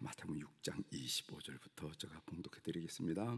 마태복음 6장 25절부터 제가 봉독해 드리겠습니다.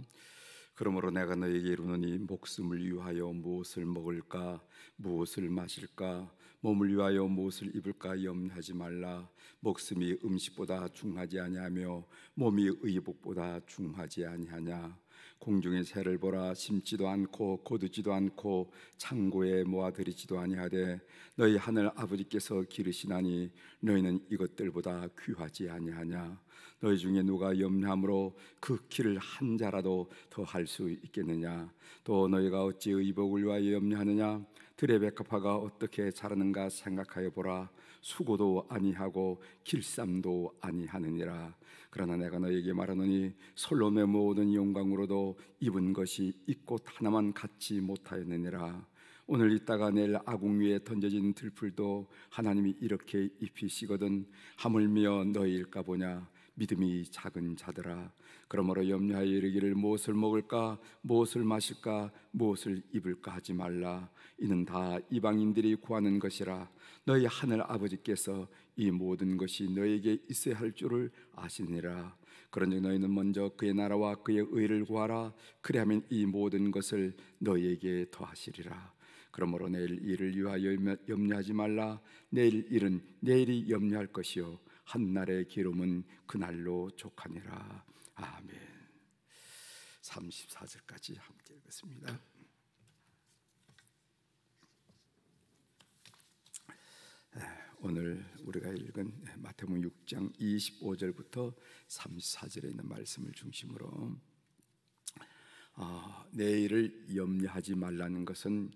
그러므로 내가 너에게 이르노니 목숨을 위하여 무엇을 먹을까 무엇을 마실까 몸을 위하여 무엇을 입을까 염려하지 말라. 목숨이 음식보다 중하지 아니하며 몸이 의복보다 중하지 아니하냐. 공중의 새를 보라. 심지도 않고 거두지도 않고 창고에 모아들이지도 아니하되 너희 하늘 아버지께서 기르시나니 너희는 이것들보다 귀하지 아니하냐. 너희 중에 누가 염려함으로 그 키를 한 자라도 더 할 수 있겠느냐. 또 너희가 어찌 의복을 위하여 염려하느냐. 들의 백합화가 어떻게 자라는가 생각하여 보라. 수고도 아니하고 길쌈도 아니하느니라. 그러나 내가 너에게 말하노니 솔로몬의 모든 영광으로도 입은 것이 이 꽃 하나만 갖지 못하였느니라. 오늘 있다가 내일 아궁 위에 던져진 들풀도 하나님이 이렇게 입히시거든 하물며 너희일까 보냐. 믿음이 작은 자들아. 그러므로 염려하여 이르기를 무엇을 먹을까 무엇을 마실까 무엇을 입을까 하지 말라. 이는 다 이방인들이 구하는 것이라. 너희 하늘 아버지께서 이 모든 것이 너에게 있어야 할 줄을 아시니라. 그런즉 너희는 먼저 그의 나라와 그의 의를 구하라. 그리하면 이 모든 것을 너희에게 더하시리라. 그러므로 내일 일을 위하여 염려하지 말라. 내일 일은 내일이 염려할 것이요 한날의 기름은 그날로 족하니라. 아멘. 34절까지 함께 읽겠습니다. 오늘 우리가 읽은 마태복음 6장 25절부터 34절에 있는 말씀을 중심으로 내일을 염려하지 말라는 것은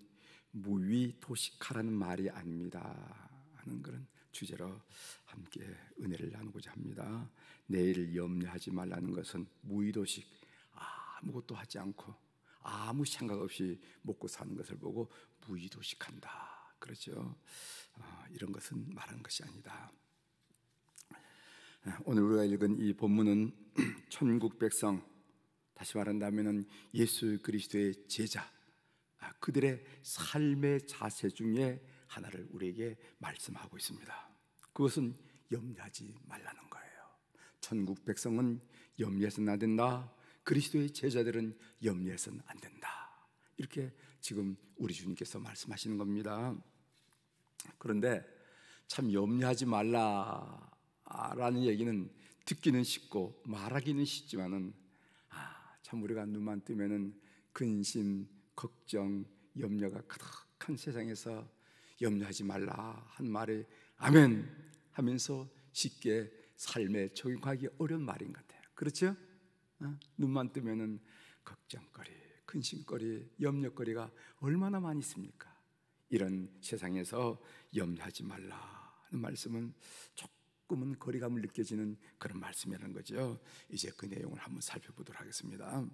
무위도식하라는 말이 아닙니다 하는 그런 주제로 함께 은혜를 나누고자 합니다. 내일을 염려하지 말라는 것은 무위도식, 아무것도 하지 않고 아무 생각 없이 먹고 사는 것을 보고 무위도식한다, 그렇죠? 이런 것은 말하는 것이 아니다. 오늘 우리가 읽은 이 본문은 천국 백성, 다시 말한다면 예수 그리스도의 제자, 그들의 삶의 자세 중에 하나를 우리에게 말씀하고 있습니다. 그것은 염려하지 말라는 거예요. 천국 백성은 염려해서는 안 된다. 그리스도의 제자들은 염려해서는 안 된다. 이렇게 지금 우리 주님께서 말씀하시는 겁니다. 그런데 참 염려하지 말라라는 얘기는 듣기는 쉽고 말하기는 쉽지만은 참 우리가 눈만 뜨면은 근심, 걱정, 염려가 가득한 세상에서 염려하지 말라 한 말에 아멘 하면서 쉽게 삶에 적용하기 어려운 말인 것 같아요. 그렇죠? 눈만 뜨면은 걱정거리, 근심거리, 염려거리가 얼마나 많이 있습니까? 이런 세상에서 염려하지 말라는 말씀은 조금은 거리감을 느껴지는 그런 말씀이라는 거죠. 이제 그 내용을 한번 살펴보도록 하겠습니다.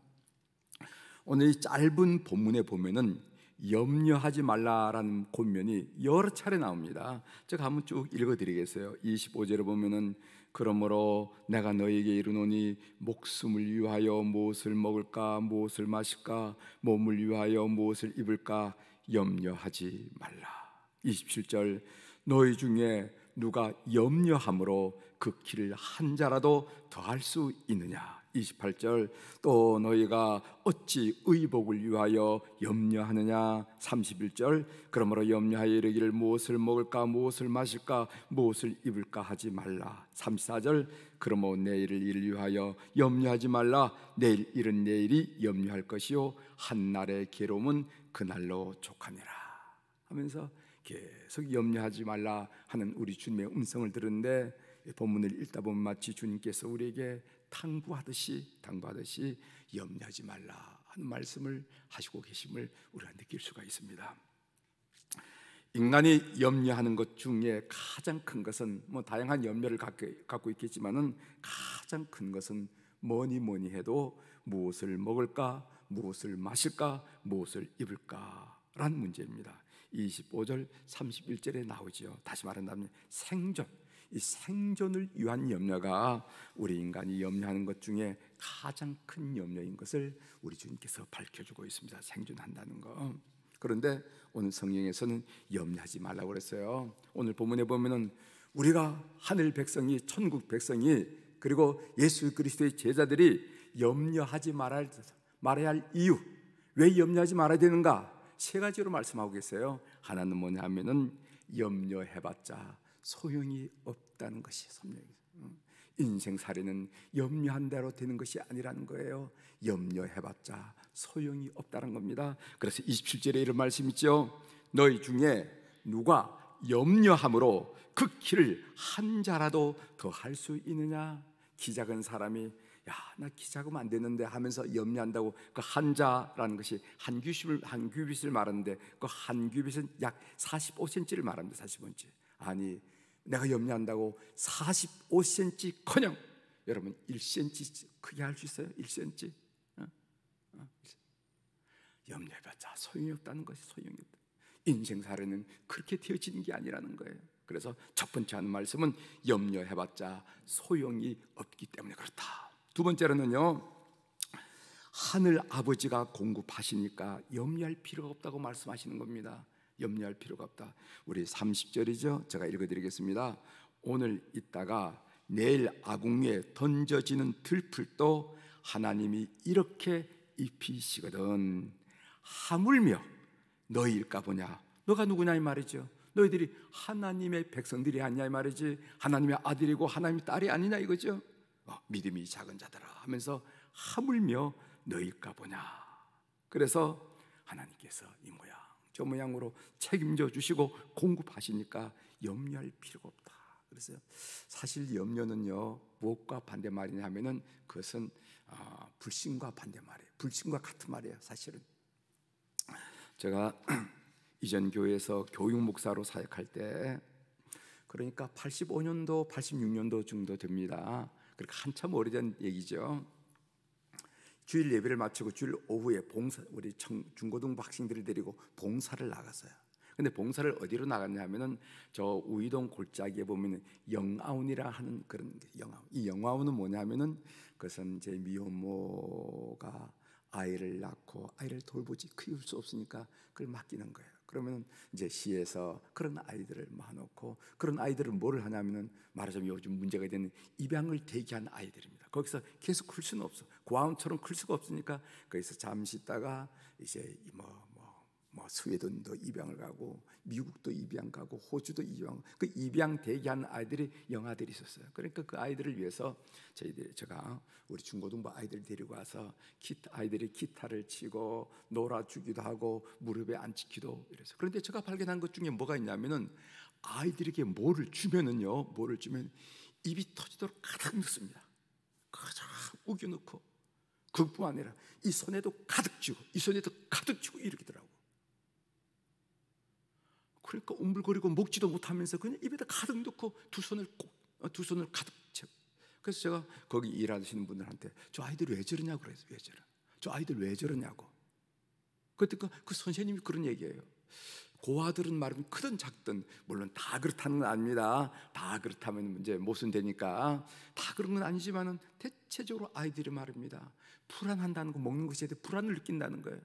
오늘 이 짧은 본문에 보면은 염려하지 말라라는 권면이 여러 차례 나옵니다. 제가 한번 쭉 읽어드리겠어요. 25절에 보면은 그러므로 내가 너에게 이르노니 목숨을 위하여 무엇을 먹을까 무엇을 마실까 몸을 위하여 무엇을 입을까 염려하지 말라. 27절 너희 중에 누가 염려함으로 그 키를 한 자라도 더할 수 있느냐. 28절 또 너희가 어찌 의복을 위하여 염려하느냐. 31절 그러므로 염려하여 이르기를 무엇을 먹을까 무엇을 마실까 무엇을 입을까 하지 말라. 34절 그러므로 내일을 일을 위하여 염려하지 말라. 내일 일은 내일이 염려할 것이요 한날의 괴로움은 그날로 족하니라 하면서 계속 염려하지 말라 하는 우리 주님의 음성을 들었는데 본문을 읽다 보면 마치 주님께서 우리에게 당부하듯이 염려하지 말라 하는 말씀을 하시고 계심을 우리가 느낄 수가 있습니다. 인간이 염려하는 것 중에 가장 큰 것은 다양한 염려를 갖고 있겠지만은 가장 큰 것은 뭐니 해도 무엇을 먹을까 무엇을 마실까 무엇을 입을까라는 문제입니다. 25절 31절에 나오죠. 다시 말한다면 생존, 이 생존을 위한 염려가 우리 인간이 염려하는 것 중에 가장 큰 염려인 것을 우리 주님께서 밝혀주고 있습니다. 생존한다는 거. 그런데 오늘 성경에서는 염려하지 말라고 그랬어요. 오늘 본문에 보면은 우리가 하늘 백성이 천국 백성이 그리고 예수 그리스도의 제자들이 염려하지 말아야 할 이유, 왜 염려하지 말아야 되는가? 세 가지로 말씀하고 계세요. 하나는 뭐냐 하면은 염려해봤자 소용이 없다는 것이 설명이에요. 인생살이는 염려한 대로 되는 것이 아니라는 거예요. 염려해봤자 소용이 없다는 겁니다. 그래서 27절에 이런 말씀 있죠. 너희 중에 누가 염려함으로 그 키를 한 자라도 더 할 수 있느냐? 키 작은 사람이 야, 나 키 작으면 안 되는데 하면서 염려한다고 그 한 자라는 것이 한 규빗을 말하는데 그 한 규빗은 약 45cm를 말합니다. 45cm. 아니, 내가 염려한다고 45cm커녕 여러분 1cm 크게 할 수 있어요? 1cm? 염려해봤자 소용이 없다는 것이 소용이 없다. 인생살이는 그렇게 되어지는 게 아니라는 거예요. 그래서 첫 번째 하는 말씀은 염려해봤자 소용이 없기 때문에 그렇다. 두 번째로는요, 하늘 아버지가 공급하시니까 염려할 필요가 없다고 말씀하시는 겁니다. 염려할 필요가 없다. 우리 30절이죠. 제가 읽어드리겠습니다. 오늘 있다가 내일 아궁이에 던져지는 들풀도 하나님이 이렇게 입히시거든. 하물며 너희일까 보냐. 너가 누구냐 이 말이죠. 너희들이 하나님의 백성들이 아니냐 이 말이지. 하나님의 아들이고 하나님의 딸이 아니냐 이거죠. 믿음이 작은 자들아 하면서 하물며 너희일까 보냐. 그래서 하나님께서 이 모양 저 모양으로 책임져 주시고 공급하시니까 염려할 필요가 없다. 그래서 사실 염려는요 무엇과 반대말이냐 하면은 그것은 불신과 반대말이에요. 불신과 같은 말이에요. 사실은 제가 이전 교회에서 교육 목사로 사역할 때, 그러니까 85년도 86년도 정도 됩니다. 그러니까 한참 오래된 얘기죠. 주일 예배를 마치고 주일 오후에 봉사, 우리 중고등부 학생들을 데리고 봉사를 나갔어요. 근데 봉사를 어디로 나갔냐면은 저 우이동 골짜기에 보면은 영아운이라 하는 그런 영아운. 이 영아운은 뭐냐면은 그것은 제 미혼모가 아이를 낳고 아이를 돌보지 키울 수 없으니까 그걸 맡기는 거예요. 그러면 이제 시에서 그런 아이들을 모아놓고 그런 아이들은 뭐를 하냐면은 말하자면 요즘 문제가 되는 입양을 대기한 아이들입니다. 거기서 계속 클 수는 없어. 고아원처럼 클 수가 없으니까 거기서 잠시 있다가 이제 스웨덴도 입양을 가고 미국도 입양 가고 호주도 입양, 그 입양 대기한 아이들이 영아들이 있었어요. 그러니까 그 아이들을 위해서 제가 우리 중고등부 아이들 데리고 와서 아이들이 기타를 치고 놀아주기도 하고 무릎에 앉히기도 이래서. 그런데 제가 발견한 것 중에 뭐가 있냐면은 아이들에게 뭐를 주면 입이 터지도록 가득 넣습니다. 가득 우겨 넣고 그뿐 아니라 이 손에도 가득 쥐고 이 손에도 가득 쥐고 이러더라고. 그러니까 움불거리고 먹지도 못하면서 그냥 입에다 가득 넣고 두 손을 가득 채워. 그래서 제가 거기 일하시는 분들한테 저 아이들 왜 저러냐고 그래서 왜 저러? 저 아이들 왜 저러냐고. 그때 그 선생님이 그런 얘기예요. 고아들은 말은 크든 작든 물론 다 그렇다는 건 아닙니다. 다 그렇다면 이제 모순되니까 다 그런 건 아니지만은 대체적으로 아이들이 말입니다. 불안한다는 거, 먹는 것에 대해 불안을 느낀다는 거예요.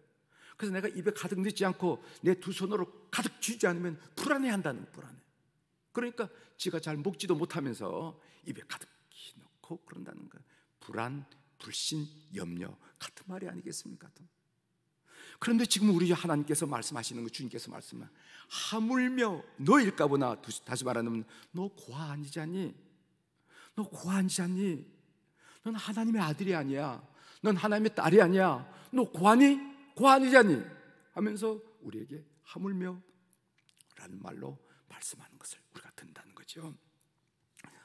그래서 내가 입에 가득 넣지 않고 내 두 손으로 가득 쥐지 않으면 불안해한다는 거예요. 불안해. 그러니까 지가 잘 먹지도 못하면서 입에 가득 넣고 그런다는 거예요. 불안, 불신, 염려 같은 말이 아니겠습니까? 그런데 지금 우리 하나님께서 말씀하시는 거, 주님께서 말씀하시는 하물며 너일까 보나. 다시 말하면 너 고아 아니지 않니? 너 고아 아니지 않니? 넌 하나님의 아들이 아니야. 넌 하나님의 딸이 아니야. 너 고아니? 고아 아니지 않니? 하면서 우리에게 하물며 라는 말로 말씀하는 것을 우리가 듣는다는 거죠.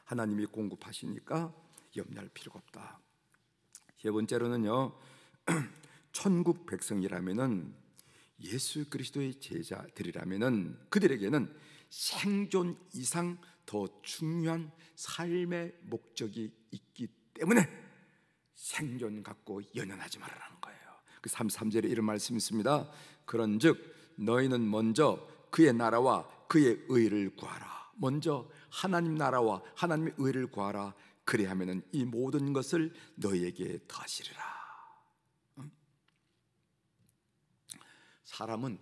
하나님이 공급하시니까 염려할 필요가 없다. 세 번째로는요, 천국 백성이라면은 예수 그리스도의 제자들이라면은 그들에게는 생존 이상 더 중요한 삶의 목적이 있기 때문에 생존 갖고 연연하지 말라는 거예요. 그 33절에 이런 말씀이 있습니다. 그런즉 너희는 먼저 그의 나라와 그의 의를 구하라. 먼저 하나님 나라와 하나님의 의를 구하라. 그리하면은 이 모든 것을 너희에게 더하시리라. 사람은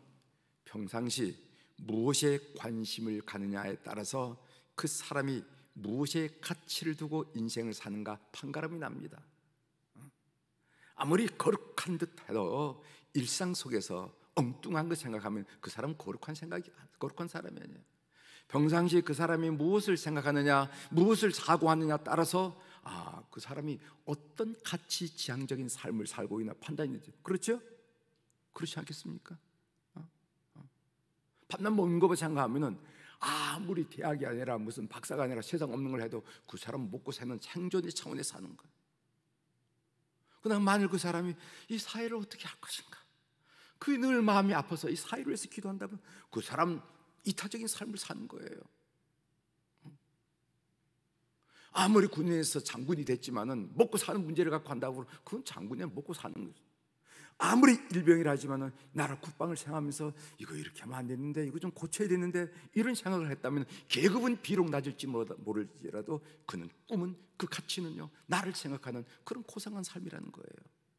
평상시 무엇에 관심을 가느냐에 따라서 그 사람이 무엇에 가치를 두고 인생을 사는가 판가름이 납니다. 아무리 거룩한 듯 해도 일상 속에서 엉뚱한 거 생각하면 그 사람은 거룩한 사람이 아니에요. 평상시에 그 사람이 무엇을 생각하느냐, 무엇을 사고하느냐 따라서 그 사람이 어떤 가치 지향적인 삶을 살고 있나 판단이 되죠. 그렇죠? 그렇지 않겠습니까? 밥만 먹는 것만 생각하면은 아무리 대학이 아니라 무슨 박사가 아니라 세상 없는 걸 해도 그 사람 먹고 사는 생존의 차원에 사는 거예요. 그다음 만일 그 사람이 이 사회를 어떻게 할 것인가, 그 늘 마음이 아파서 이 사회를 위해서 기도한다면 그 사람 이타적인 삶을 사는 거예요. 아무리 군인에서 장군이 됐지만은 먹고 사는 문제를 갖고 한다고 그건 장군이 먹고 사는 거죠. 아무리 일병이라 하지만은 나라 국방을 생각하면서 이거 이렇게 하면 안 되는데, 이거 좀 고쳐야 되는데, 이런 생각을 했다면 계급은 비록 낮을지 모를지라도 그는 꿈은, 그 가치는요, 나를 생각하는 그런 고상한 삶이라는 거예요.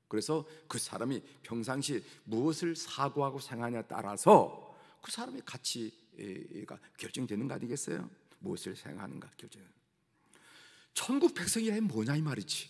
그래서 그 사람이 평상시 무엇을 사고하고 생각하냐에 따라서 그 사람의 가치가 결정되는 거 아니겠어요? 무엇을 생각하는가 결정되는. 천국 백성이란 뭐냐 이 말이지.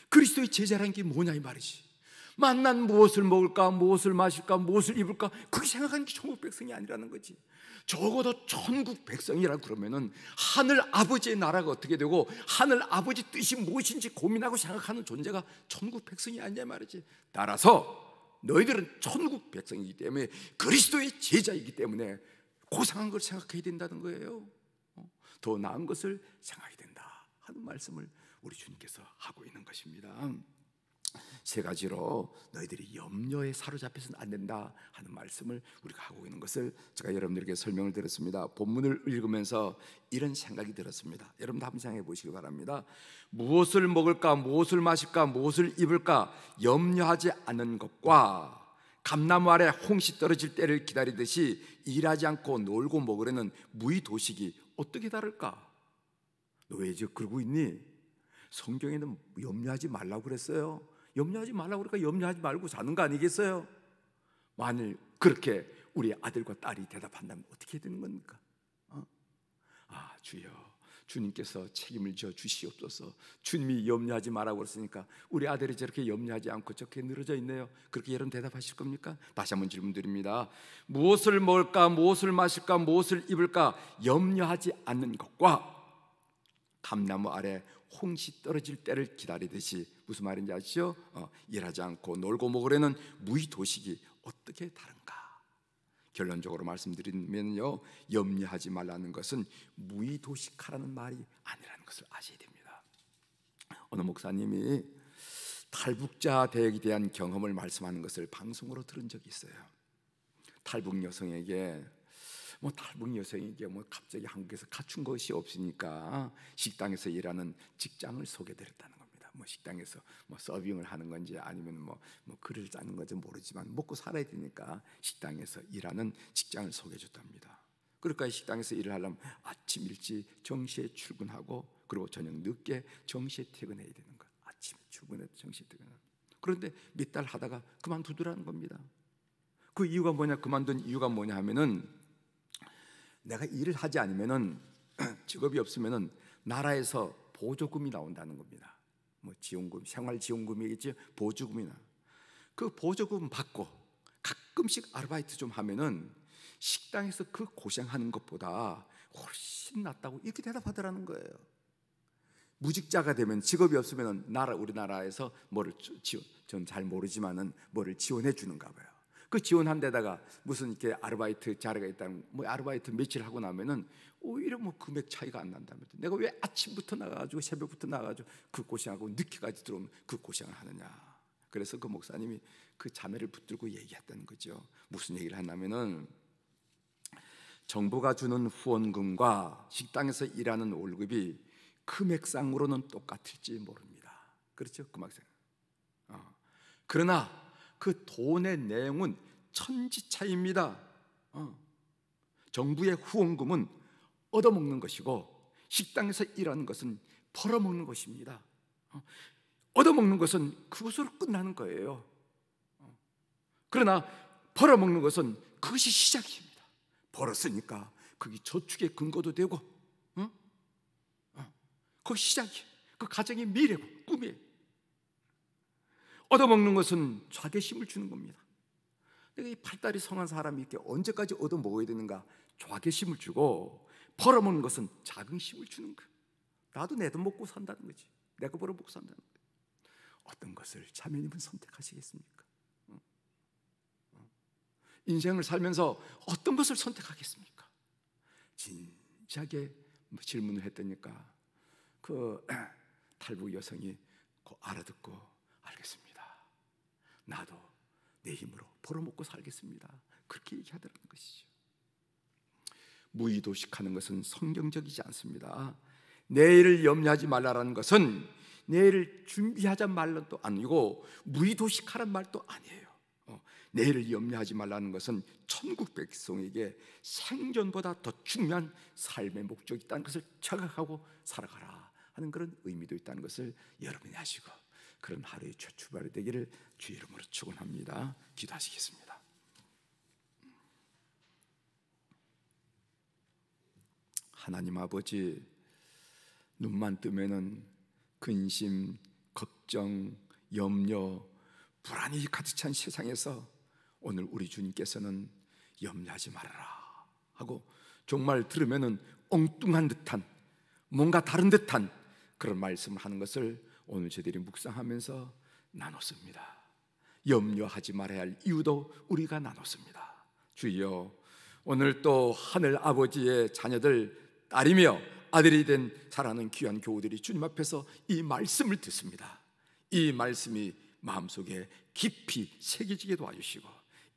그리스도의 제자라는 게 뭐냐 이 말이지. 만난 무엇을 먹을까, 무엇을 마실까, 무엇을 입을까, 그렇게 생각하는 게 천국 백성이 아니라는 거지. 적어도 천국 백성이라 그러면은 하늘 아버지의 나라가 어떻게 되고 하늘 아버지 뜻이 무엇인지 고민하고 생각하는 존재가 천국 백성이 아니냐 말이지. 따라서 너희들은 천국 백성이기 때문에, 그리스도의 제자이기 때문에 고상한 걸 생각해야 된다는 거예요. 더 나은 것을 생각해야 된다 하는 말씀을 우리 주님께서 하고 있는 것입니다. 세 가지로 너희들이 염려에 사로잡혀서는 안 된다 하는 말씀을 우리가 하고 있는 것을 제가 여러분들에게 설명을 드렸습니다. 본문을 읽으면서 이런 생각이 들었습니다. 여러분도 한번 생각해 보시기 바랍니다. 무엇을 먹을까, 무엇을 마실까, 무엇을 입을까 염려하지 않는 것과 감나무 아래 홍시 떨어질 때를 기다리듯이 일하지 않고 놀고 먹으려는 무의도식이 어떻게 다를까? 너 왜 지금 그러고 있니? 성경에는 염려하지 말라고 그랬어요. 염려하지 말라고 그러니까 염려하지 말고 사는 거 아니겠어요? 만일 그렇게 우리 아들과 딸이 대답한다면 어떻게 되는 겁니까? 주여, 주님께서 책임을 져 주시옵소서. 주님이 염려하지 말라고 그랬으니까 우리 아들이 저렇게 염려하지 않고 저렇게 늘어져 있네요. 그렇게 여러분 대답하실 겁니까? 다시 한번 질문 드립니다. 무엇을 먹을까, 무엇을 마실까, 무엇을 입을까 염려하지 않는 것과 감나무 아래 홍시 떨어질 때를 기다리듯이, 무슨 말인지 아시죠? 일하지 않고 놀고 먹으려는 무의도식이 어떻게 다른가? 결론적으로 말씀드리면요, 염려하지 말라는 것은 무의도식하라는 말이 아니라는 것을 아셔야 됩니다. 어느 목사님이 탈북자 대역에 대한 경험을 말씀하는 것을 방송으로 들은 적이 있어요. 탈북 여성에게 갑자기 한국에서 갖춘 것이 없으니까 식당에서 일하는 직장을 소개드렸다는 겁니다. 식당에서 서빙을 하는 건지 아니면 글을 짜는 건지 모르지만 먹고 살아야 되니까 식당에서 일하는 직장을 소개해줬답니다. 그러니까 식당에서 일을 하려면 아침 일찍 정시에 출근하고 그리고 저녁 늦게 정시에 퇴근해야 되는 거예요. 아침에 출근해서 정시에 퇴근하고. 그런데 몇 달 하다가 그만두더라는 겁니다. 그 이유가 뭐냐, 그만둔 이유가 뭐냐 하면은, 내가 일을 하지 않으면은 직업이 없으면은 나라에서 보조금이 나온다는 겁니다. 지원금, 생활지원금이겠지, 보조금이 나. 그 보조금 받고 가끔씩 아르바이트 좀 하면은 식당에서 그 고생하는 것보다 훨씬 낫다고 이렇게 대답하더라는 거예요. 무직자가 되면, 직업이 없으면은 우리나라에서 뭐를 전 잘 모르지만은 뭐를 지원해 주는가 봐요. 그 지원한 데다가 무슨 이렇게 아르바이트 자리가 있다면 아르바이트 며칠 하고 나면은 오히려 금액 차이가 안 난다면서, 내가 왜 아침부터 나가가지고 새벽부터 나가가지고 그 고생하고 늦게까지 들어오면 그 고생을 하느냐. 그래서 그 목사님이 그 자매를 붙들고 얘기했다는 거죠. 무슨 얘기를 하냐면은, 정부가 주는 후원금과 식당에서 일하는 월급이 금액상으로는 똑같을지 모릅니다. 그렇죠? 금액상. 그러나 그 돈의 내용은 천지차이입니다. 정부의 후원금은 얻어먹는 것이고 식당에서 일하는 것은 벌어먹는 것입니다. 얻어먹는 것은 그것으로 끝나는 거예요. 그러나 벌어먹는 것은 그것이 시작입니다. 벌었으니까 그게 저축의 근거도 되고 그 시작이에요. 그 가정의 미래고 꿈이에요. 얻어먹는 것은 좌계심을 주는 겁니다. 내가 이 팔다리 성한 사람이 이렇게 언제까지 얻어먹어야 되는가? 좌계심을 주고, 벌어먹는 것은 자긍심을 주는 거예요. 나도 내 돈 먹고 산다는 거지. 내가 벌어먹고 산다는 거예요. 어떤 것을 자매님은 선택하시겠습니까? 인생을 살면서 어떤 것을 선택하겠습니까? 진지하게 질문을 했더니까 그 탈북 여성이 알아듣고, 알겠습니다, 나도 내 힘으로 벌어먹고 살겠습니다, 그렇게 얘기하더라는 것이죠. 무의도식하는 것은 성경적이지 않습니다. 내일을 염려하지 말라라는 것은 내일을 준비하자 말은 또 아니고, 무의도식하란 말도 아니에요. 내일을 염려하지 말라는 것은 천국 백성에게 생존보다 더 중요한 삶의 목적이 있다는 것을 자각하고 살아가라 하는 그런 의미도 있다는 것을 여러분이 아시고, 그런 하루의 첫 출발이 되기를 주 이름으로 축원합니다. 기도하시겠습니다. 하나님 아버지, 눈만 뜨면은 근심, 걱정, 염려, 불안이 가득 찬 세상에서 오늘 우리 주님께서는 염려하지 말아라 하고, 정말 들으면은 엉뚱한 듯한, 뭔가 다른 듯한 그런 말씀을 하는 것을 오늘 저희들이 묵상하면서 나눴습니다. 염려하지 말아야 할 이유도 우리가 나눴습니다. 주여, 오늘 또 하늘 아버지의 자녀들, 딸이며 아들이 된 사랑하는 귀한 교우들이 주님 앞에서 이 말씀을 듣습니다. 이 말씀이 마음속에 깊이 새겨지게 도와주시고,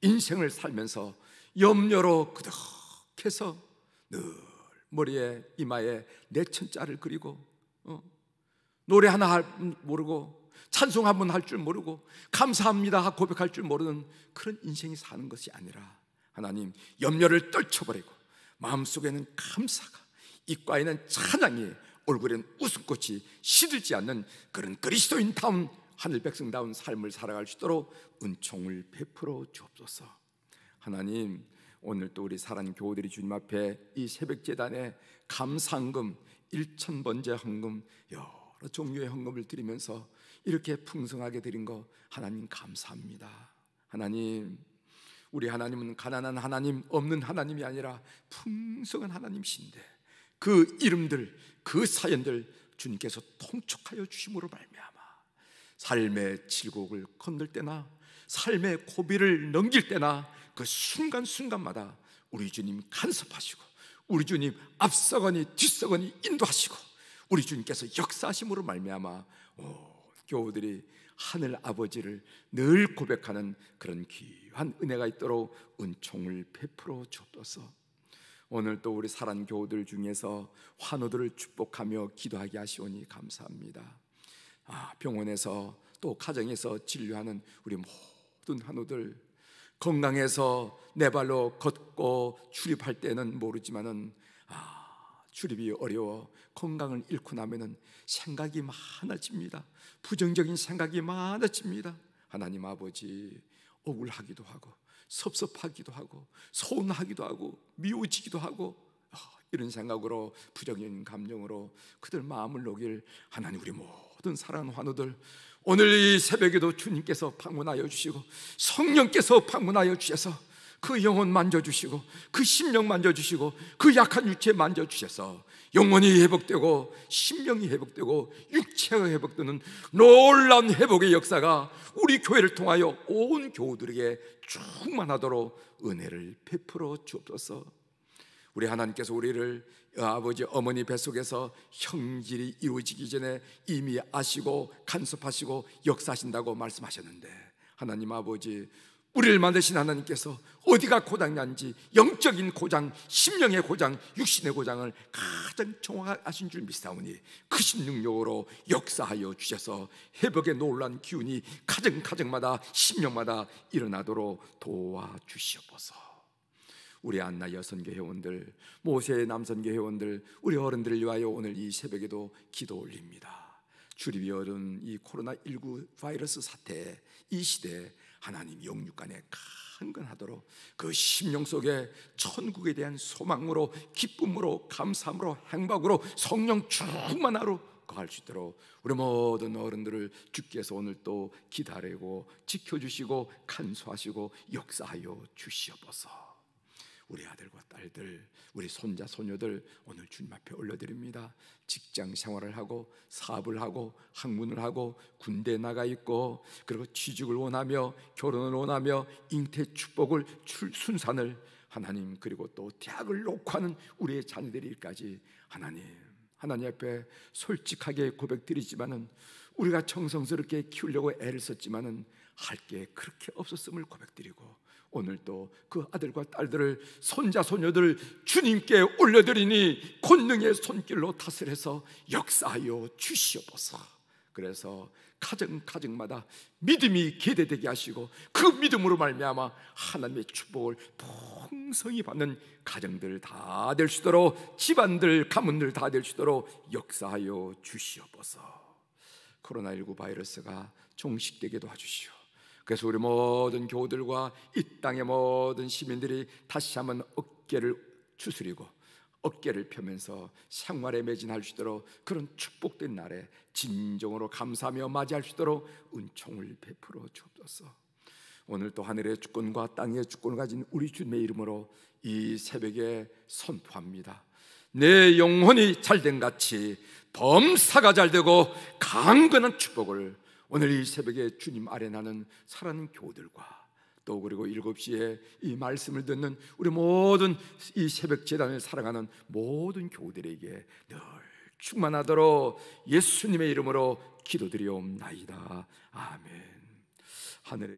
인생을 살면서 염려로 그득해서 늘 머리에 이마에 내천자를 그리고 노래 하나 모르고, 찬송 한 번 할 줄 모르고, 감사합니다 고백할 줄 모르는 그런 인생이 사는 것이 아니라, 하나님, 염려를 떨쳐버리고 마음속에는 감사가, 입가에는 찬양이, 얼굴에는 웃음꽃이 시들지 않는 그런 그리스도인다운, 하늘 백성다운 삶을 살아갈 수 있도록 은총을 베풀어 주옵소서. 하나님, 오늘 또 우리 사랑하는 교우들이 주님 앞에 이 새벽 제단에 감사헌금, 1,000번째 헌금, 여러 종류의 헌금을 드리면서 이렇게 풍성하게 드린 거 하나님 감사합니다. 하나님, 우리 하나님은 가난한 하나님, 없는 하나님이 아니라 풍성한 하나님이신데, 그 이름들, 그 사연들 주님께서 통촉하여 주심으로 말미암아 삶의 질곡을 건널 때나, 삶의 고비를 넘길 때나, 그 순간순간마다 우리 주님 간섭하시고, 우리 주님 앞서거니 뒤서거니 인도하시고, 우리 주님께서 역사하심으로 말미암아 교우들이 하늘 아버지를 늘 고백하는 그런 귀한 은혜가 있도록 은총을 베풀어 주옵소서. 오늘 또 우리 사랑하는 교우들 중에서 환우들을 축복하며 기도하게 하시오니 감사합니다. 병원에서 또 가정에서 진료하는 우리 모든 환우들, 건강해서 내 발로 걷고 출입할 때는 모르지만은 출입이 어려워 건강을 잃고 나면은 생각이 많아집니다. 부정적인 생각이 많아집니다. 하나님 아버지, 억울하기도 하고 섭섭하기도 하고 서운하기도 하고 미워지기도 하고, 이런 생각으로, 부정적인 감정으로 그들 마음을 녹일 하나님, 우리 모든 사랑하는 환우들, 오늘 이 새벽에도 주님께서 방문하여 주시고, 성령께서 방문하여 주셔서 그 영혼 만져주시고, 그 심령 만져주시고, 그 약한 육체 만져주셔서 영혼이 회복되고 심령이 회복되고 육체가 회복되는 놀라운 회복의 역사가 우리 교회를 통하여 온 교우들에게 충만하도록 은혜를 베풀어 주옵소서. 우리 하나님께서 우리를 아버지 어머니 뱃속에서 형질이 이루어지기 전에 이미 아시고 간섭하시고 역사하신다고 말씀하셨는데, 하나님 아버지, 우리를 만드신 하나님께서 어디가 고장난지, 영적인 고장, 심령의 고장, 육신의 고장을 가장 정확하신 줄 믿사오니 크신 능력으로 역사하여 주셔서 회복의 놀라운 기운이 가정마다 심령마다 일어나도록 도와주시옵소서. 우리 안나 여선교 회원들, 모세 남선교 회원들, 우리 어른들을 위하여 오늘 이 새벽에도 기도 올립니다. 주립이 어른 이 코로나19 바이러스 사태, 이 시대에 하나님 영육간에 강건하도록 그 심령 속에 천국에 대한 소망으로, 기쁨으로, 감사함으로, 행복으로, 성령 충만하로 거할 수 있도록 우리 모든 어른들을 주께서 오늘 또 기다리고 지켜주시고 간수하시고 역사하여 주시옵소서. 우리 아들과 딸들, 우리 손자 소녀들 오늘 주님 앞에 올려드립니다. 직장 생활을 하고 사업을 하고 학문을 하고 군대에 나가 있고 그리고 취직을 원하며 결혼을 원하며 잉태 축복을 순산을 하나님, 그리고 또 대학을 놓고하는 우리의 자녀들일까지 하나님 앞에 솔직하게 고백드리지만은 우리가 정성스럽게 키우려고 애를 썼지만은 할 게 그렇게 없었음을 고백드리고 오늘 또 그 아들과 딸들을 손자 소녀들 주님께 올려드리니 권능의 손길로 다스려서 역사하여 주시옵소서. 그래서 가정마다 믿음이 계대되게 하시고 그 믿음으로 말미암아 하나님의 축복을 풍성히 받는 가정들 다 될 수 있도록, 집안들 가문들 다 될 수 있도록 역사하여 주시옵소서. 코로나19 바이러스가 종식되게 도와주시오. 그래서 우리 모든 교우들과 이 땅의 모든 시민들이 다시 한번 어깨를 추스리고 어깨를 펴면서 생활에 매진할 수 있도록 그런 축복된 날에 진정으로 감사하며 맞이할 수 있도록 은총을 베풀어 주옵소서. 오늘 또 하늘의 주권과 땅의 주권을 가진 우리 주님의 이름으로 이 새벽에 선포합니다. 내 영혼이 잘된 같이 범사가 잘되고 강건한 축복을 오늘 이 새벽에 주님 아래 나는 사랑하는 교우들과 또 그리고 7시에 이 말씀을 듣는 우리 모든 이 새벽 제단을 사랑하는 모든 교우들에게 늘 충만하도록 예수님의 이름으로 기도드리옵나이다. 아멘. 하늘에